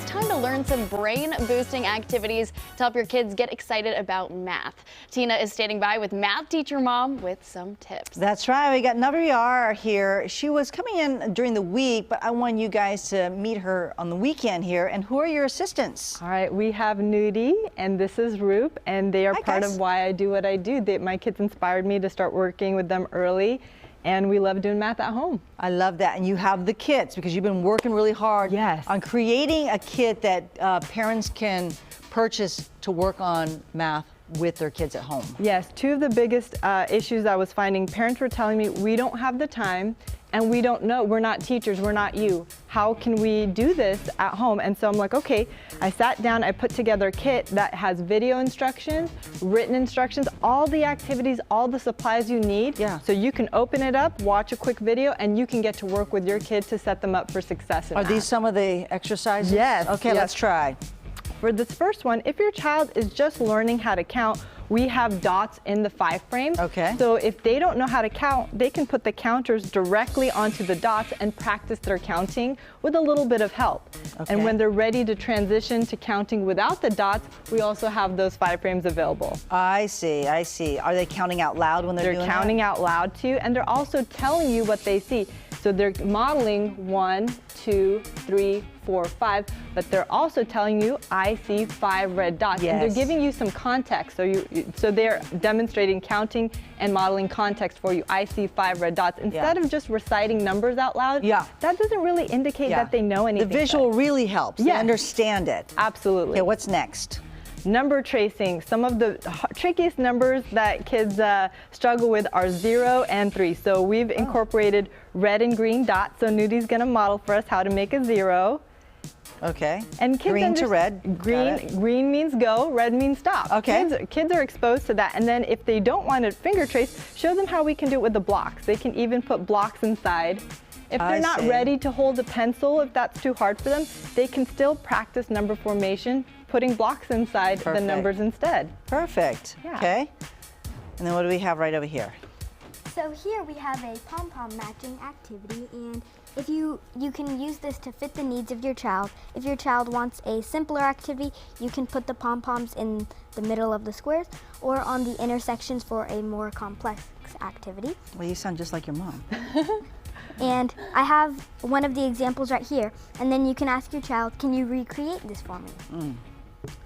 time to learn some brain-boosting activities to help your kids get excited about math. Tina is standing by with Math Teacher Mom with some tips. That's right. We got Navriar here. She was coming in during the week, but I want you guys to meet her on the weekend here. And who are your assistants? All right, we have Nudie and this is Roop, and they are part of why I do what I do. My kids inspired me to start working with them early, and we love doing math at home. I love that. And you have the kits because you've been working really hard on creating a kit that parents can purchase to work on math with their kids at home. Yes, two of the biggest issues I was finding, parents were telling me, we don't have the time and we don't know, we're not teachers, we're not you. How can we do this at home? And so I'm like, okay, I sat down, I put together a kit that has video instructions, written instructions, all the activities, all the supplies you need. Yeah. So you can open it up, watch a quick video, and you can get to work with your kids to set them up for success in math. Are these some of the exercises? Yes. Okay, let's try. For this first one, if your child is just learning how to count, we have dots in the 5 frames. Okay. So if they don't know how to count, they can put the counters directly onto the dots and practice their counting with a little bit of help. Okay. And when they're ready to transition to counting without the dots, we also have those 5 frames available. I see, I see. Are they counting out loud when they're doing that? They're counting out loud too, and they're also telling you what they see. So they're modeling 1, 2, 3, 4, 5, but they're also telling you, I see 5 red dots. Yes. And they're giving you some context. So they're demonstrating counting and modeling context for you. I see 5 red dots. Instead of just reciting numbers out loud, that doesn't really indicate that they know anything. The visual really helps. They understand it. Absolutely. Okay, what's next? Number tracing. Some of the trickiest numbers that kids struggle with are 0 and 3. So we've incorporated red and green dots. So Nudie's going to model for us how to make a 0. Okay. And kids green to red. Green means go, red means stop. Okay. Kids are exposed to that. And then if they don't want to finger trace, show them how we can do it with the blocks. They can even put blocks inside. If they're not ready to hold a pencil, if that's too hard for them, they can still practice number formation, putting blocks inside the numbers instead. Perfect. Yeah. Okay. And then what do we have right over here? So here we have a pom-pom matching activity, and if you can use this to fit the needs of your child. If your child wants a simpler activity, you can put the pom-poms in the middle of the squares or on the intersections for a more complex activity. Well, you sound just like your mom. And I have one of the examples right here, and then you can ask your child, can you recreate this for me?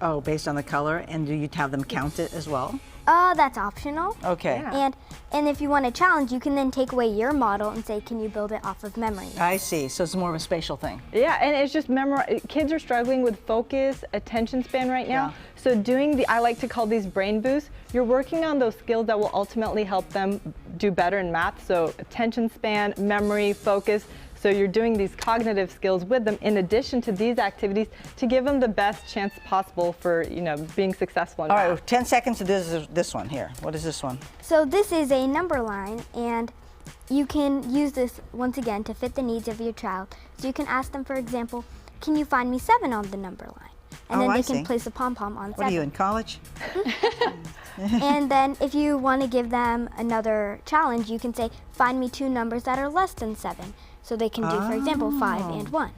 Oh, based on the color, and do you have them count it as well? That's optional. Okay. Yeah. And if you want a challenge, you can then take away your model and say, can you build it off of memory? I see. So it's more of a spatial thing. Yeah, and it's just kids are struggling with focus, attention span right now. Yeah. So doing I like to call these brain boosts, you're working on those skills that will ultimately help them do better in math. So attention span, memory, focus. So you're doing these cognitive skills with them in addition to these activities to give them the best chance possible for being successful in math. All right, 10 seconds to this one here. What is this one? So this is a number line, and you can use this once again to fit the needs of your child. So you can ask them, for example, can you find me 7 on the number line? And then they can place a pom-pom on 7. What are you, in college? And then if you want to give them another challenge, you can say, find me 2 numbers that are less than 7. So they can do, for example, 5 and 1.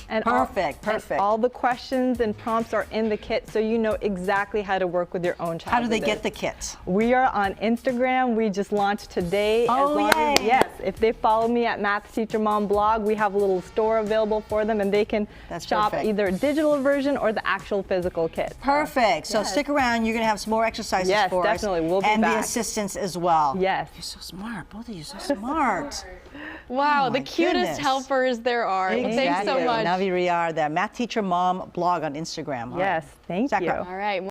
And perfect. All the questions and prompts are in the kit, so you know exactly how to work with your own child. How do they get the kits? We are on Instagram. We just launched today. Oh, yay. Yes, if they follow me at Math Teacher Mom blog, we have a little store available for them, and they can shop either a digital version or the actual physical kit. Perfect. So stick around. You're going to have some more exercises for us. Yes, definitely. We'll be back. And the assistants as well. Yes. You're so smart. Both of you so smart. Wow, the cutest helpers there are. Exactly. Thanks so much. Navriar, the Math Teacher Mom blog on Instagram. Yes, thank you. All right.